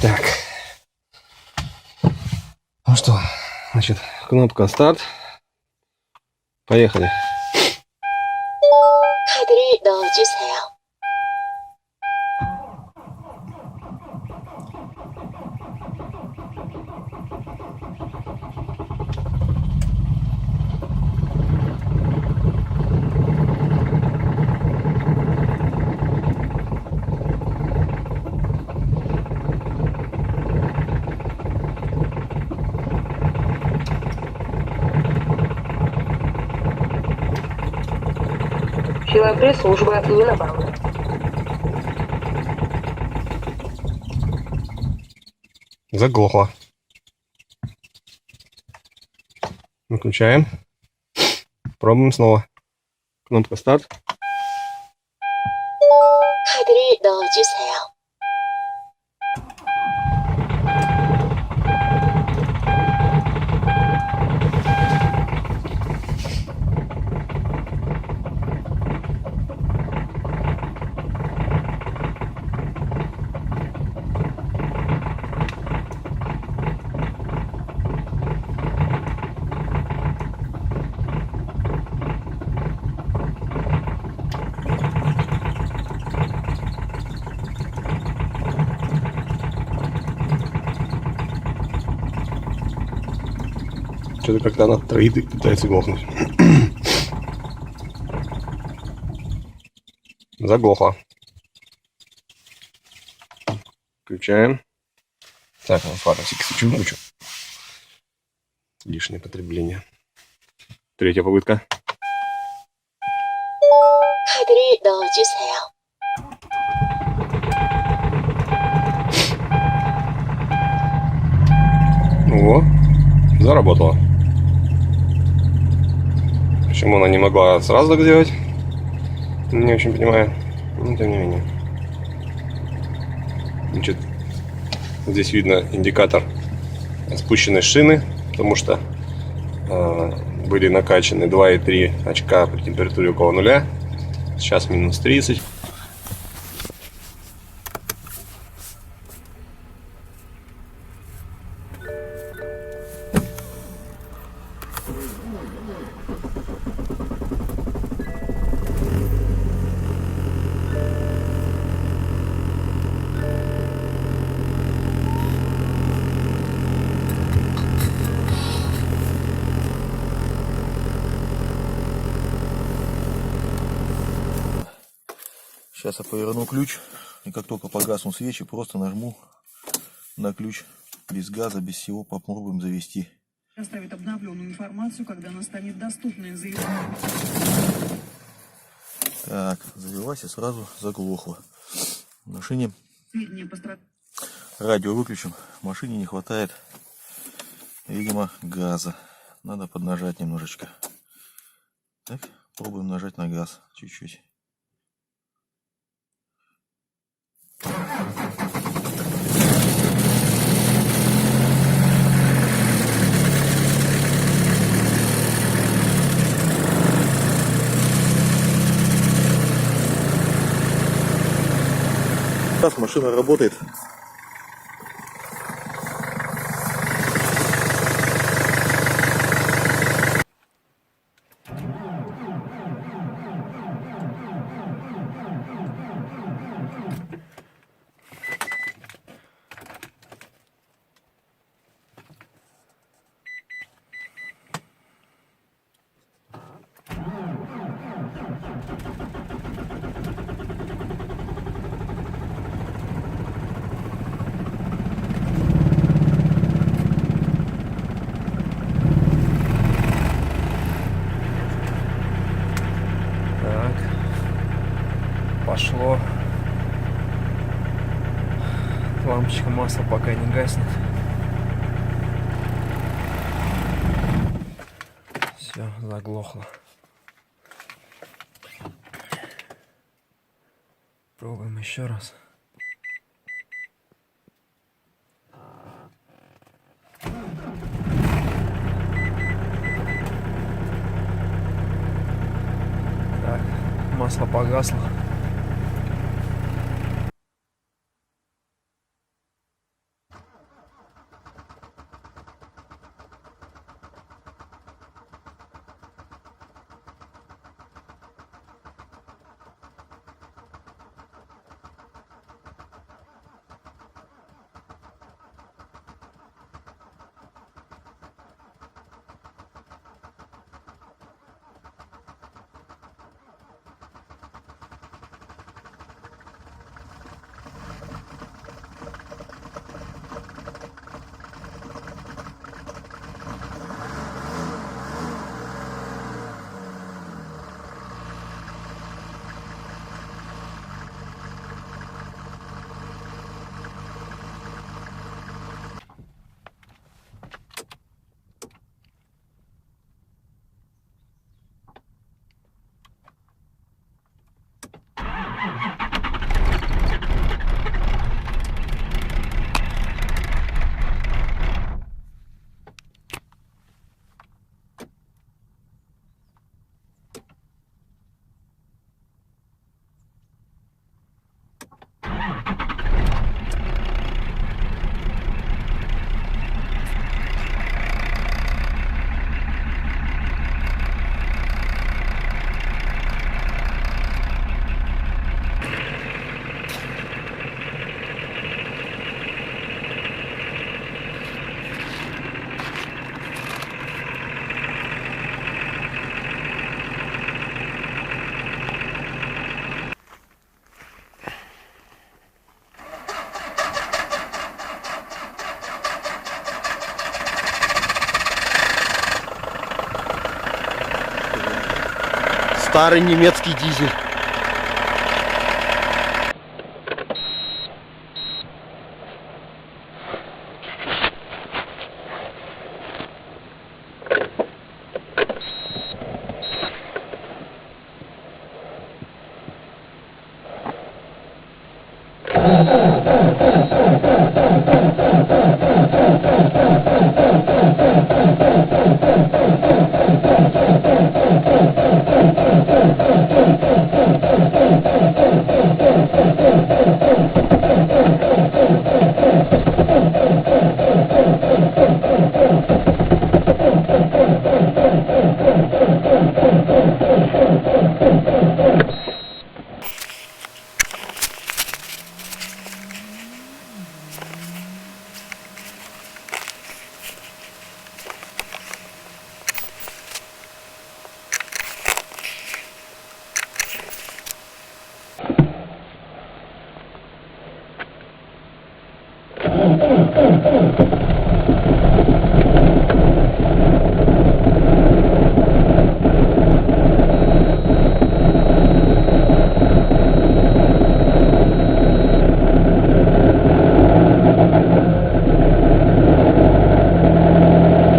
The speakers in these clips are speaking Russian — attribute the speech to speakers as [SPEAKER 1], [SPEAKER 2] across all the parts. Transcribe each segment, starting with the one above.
[SPEAKER 1] Так. Ну что, значит, кнопка старт. Поехали.
[SPEAKER 2] 카드를 넣어주세요.
[SPEAKER 3] Сила пресс-служба не набрана.
[SPEAKER 1] Заглохло. Выключаем. Пробуем снова. Кнопка старт.
[SPEAKER 2] 카드를 넣어주세요.
[SPEAKER 1] Что-то как-то она троит и пытается глохнуть. Заглохло. Включаем. Так, фары всякий случай выключу. Лишнее потребление. Третья попытка.
[SPEAKER 2] 카드를 넣어주세요.
[SPEAKER 1] О, заработала. Почему она не могла сразу так сделать? Не очень понимаю. Но тем не менее. Значит, здесь видно индикатор спущенной шины, потому что были накачаны 2,3 очка при температуре около нуля. Сейчас минус 30.
[SPEAKER 4] Сейчас я поверну ключ, и как только погаснут свечи, просто нажму на ключ без газа, без всего, попробуем завести.
[SPEAKER 5] Оставит обновленную информацию, когда она станет доступной. Заявление.
[SPEAKER 4] Так, завелась и сразу заглохла. В машине радио выключим, в машине не хватает, видимо, газа. Надо поднажать немножечко. Так, пробуем нажать на газ чуть-чуть. Сейчас машина работает.
[SPEAKER 1] Пошло. Лампочка масла пока не гаснет. Все, заглохло.
[SPEAKER 6] Пробуем еще раз. Так, масло погасло.
[SPEAKER 7] Старый немецкий дизель.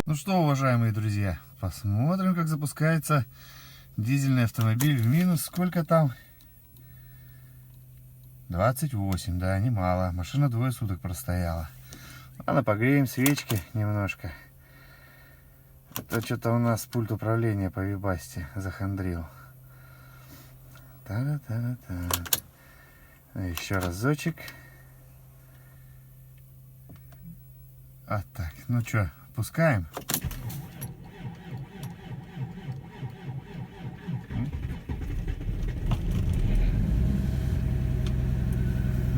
[SPEAKER 8] Ну что, уважаемые друзья, посмотрим, как запускается дизельный автомобиль в минус. Сколько там? 28, да, немало. Машина двое суток простояла. Ладно, погреем свечки немножко. Это что-то у нас пульт управления по вибасте захандрил. Та-та-та-та. Еще разочек. Вот так. Ну что, пускаем?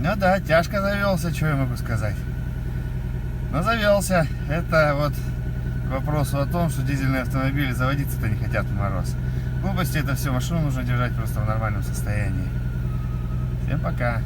[SPEAKER 8] Ну да, тяжко завелся, что я могу сказать. Но завелся. Это вот к вопросу о том, что дизельные автомобили заводиться-то не хотят в мороз. Глупости это все. Машину нужно держать просто в нормальном состоянии. Всем пока.